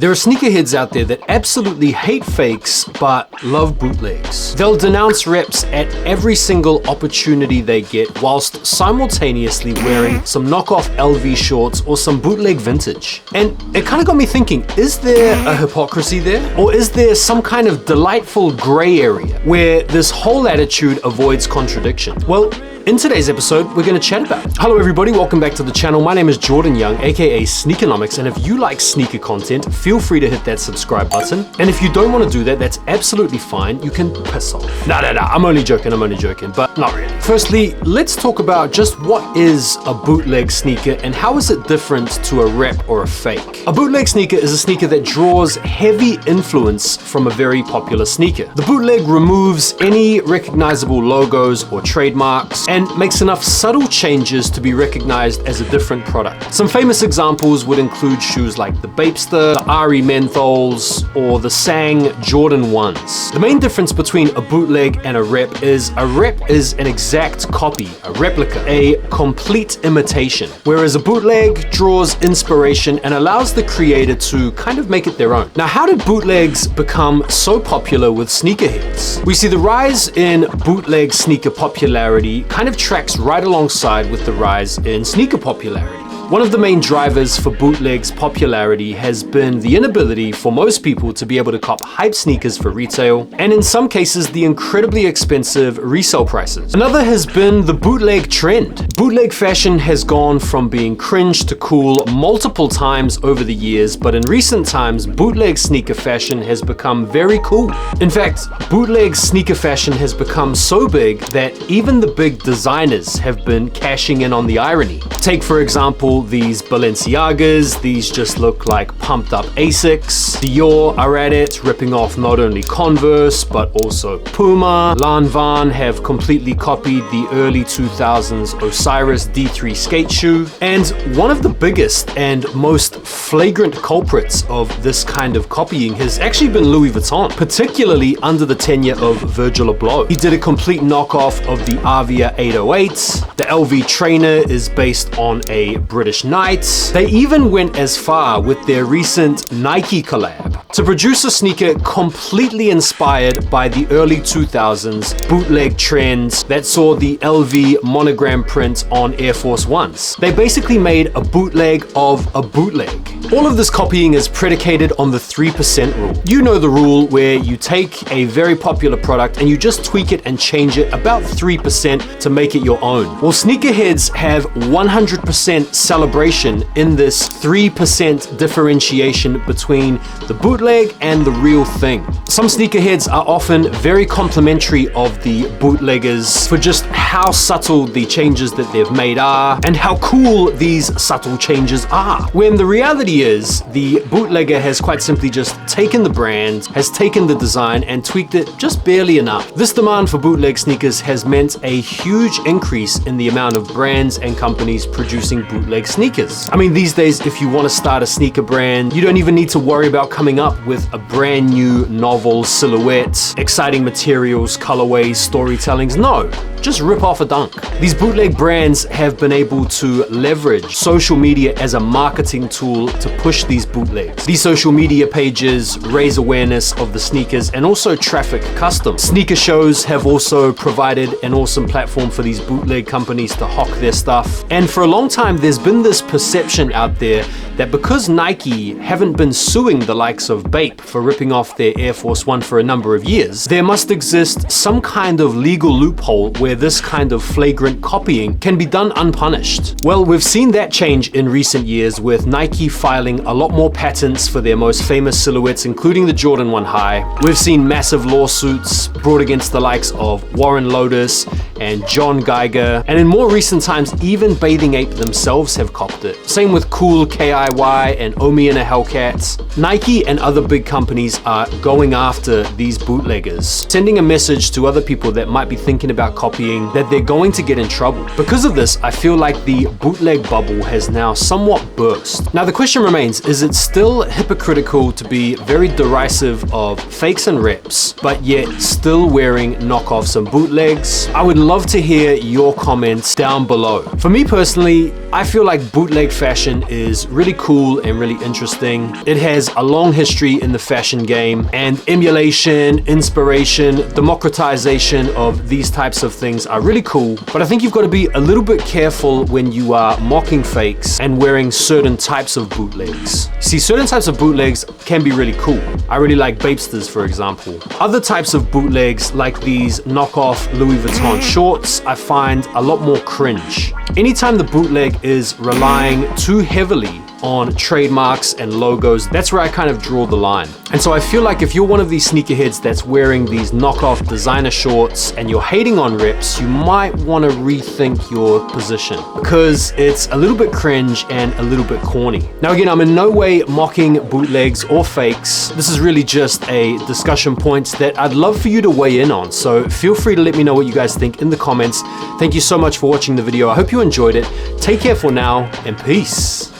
There are sneakerheads out there that absolutely hate fakes but love bootlegs. They'll denounce reps at every single opportunity they get whilst simultaneously wearing some knockoff LV shorts or some bootleg vintage. And it kind of got me thinking, is there a hypocrisy there? Or is there some kind of delightful gray area where this whole attitude avoids contradiction? Well, in today's episode, we're going to chat about it. Hello everybody, welcome back to the channel. My name is Jordan Young, aka Sneakernomics, and if you like sneaker content, feel free to hit that subscribe button. And if you don't want to do that, that's absolutely fine. You can piss off. Nah, I'm only joking, but not really. Firstly, let's talk about just what is a bootleg sneaker and how is it different to a rep or a fake. A bootleg sneaker is a sneaker that draws heavy influence from a very popular sneaker. The bootleg removes any recognizable logos or trademarks and makes enough subtle changes to be recognized as a different product. Some famous examples would include shoes like the Bapester, the Ari Menthols, or the Sang Jordan 1s. The main difference between a bootleg and a rep is an exact copy, a replica, a complete imitation, whereas a bootleg draws inspiration and allows the creator to kind of make it their own. Now, how did bootlegs become so popular with sneakerheads? We see the rise in bootleg sneaker popularity kind of tracks right alongside with the rise in sneaker popularity. One of the main drivers for bootleg's popularity has been the inability for most people to be able to cop hype sneakers for retail, and in some cases, the incredibly expensive resale prices. Another has been the bootleg trend. Bootleg fashion has gone from being cringe to cool multiple times over the years, but in recent times, bootleg sneaker fashion has become very cool. In fact, bootleg sneaker fashion has become so big that even the big designers have been cashing in on the irony. Take, for example, these Balenciagas. These just look like pumped up Asics. Dior are at it, ripping off not only Converse, but also Puma. Lanvin have completely copied the early 2000s Osiris D3 skate shoe. And one of the biggest and most flagrant culprits of this kind of copying has actually been Louis Vuitton, particularly under the tenure of Virgil Abloh. He did a complete knockoff of the Avia 808. The LV trainer is based on a British Knights. They even went as far with their recent Nike collab to produce a sneaker completely inspired by the early 2000s bootleg trends that saw the LV monogram print on Air Force Ones. They basically made a bootleg of a bootleg. All of this copying is predicated on the 3% rule. You know the rule where you take a very popular product and you just tweak it and change it about 3% to make it your own. Well, sneakerheads have 100% celebration in this 3% differentiation between the bootleg and the real thing. Some sneakerheads are often very complimentary of the bootleggers for just how subtle the changes that they've made are and how cool these subtle changes are. When the reality is the bootlegger has quite simply just taken the brand, has taken the design and tweaked it just barely enough. This demand for bootleg sneakers has meant a huge increase in the amount of brands and companies producing bootleg sneakers. I mean, these days, if you want to start a sneaker brand, you don't even need to worry about coming up with a brand new novel silhouette, exciting materials, colorways, storytellings. No, just rip off a dunk. These bootleg brands have been able to leverage social media as a marketing tool to push these bootlegs. These social media pages raise awareness of the sneakers and also traffic custom. Sneaker shows have also provided an awesome platform for these bootleg companies to hawk their stuff. And for a long time, there's been this perception out there that because Nike haven't been suing the likes of Bape for ripping off their Air Force One for a number of years, there must exist some kind of legal loophole where this kind of flagrant copying can be done unpunished. Well, we've seen that change in recent years with Nike filing a lot more patents for their most famous silhouettes, including the Jordan 1 High. We've seen massive lawsuits brought against the likes of Warren Lotus and John Geiger, and in more recent times, even Bathing Ape themselves have copped it. Same with Cool KIY and Omi and a Hellcat. Nike and other big companies are going after these bootleggers, sending a message to other people that might be thinking about copying that they're going to get in trouble. Because of this, I feel like the bootleg bubble has now somewhat burst. Now the question remains, is it still hypocritical to be very derisive of fakes and reps, but yet still wearing knockoffs and bootlegs? I would love to hear your comments down below. For me personally, I feel like bootleg fashion is really cool and really interesting. It has a long history in the fashion game, and emulation, inspiration, democratization of these types of things are really cool. But I think you've got to be a little bit careful when you are mocking fakes and wearing certain types of bootlegs. See, certain types of bootlegs can be really cool. I really like Bapesters, for example. Other types of bootlegs, like these knockoff Louis Vuitton shorts, I find a lot more cringe. Anytime the bootleg is relying too heavily on trademarks and logos, that's where I kind of draw the line. And so I feel like if you're one of these sneakerheads that's wearing these knockoff designer shorts and you're hating on rips, you might want to rethink your position, because it's a little bit cringe and a little bit corny. Now again, I'm in no way mocking bootlegs or fakes. This is really just a discussion point that I'd love for you to weigh in on. So feel free to let me know what you guys think in the comments. Thank you so much for watching the video. I hope you enjoyed it. Take care for now, and peace.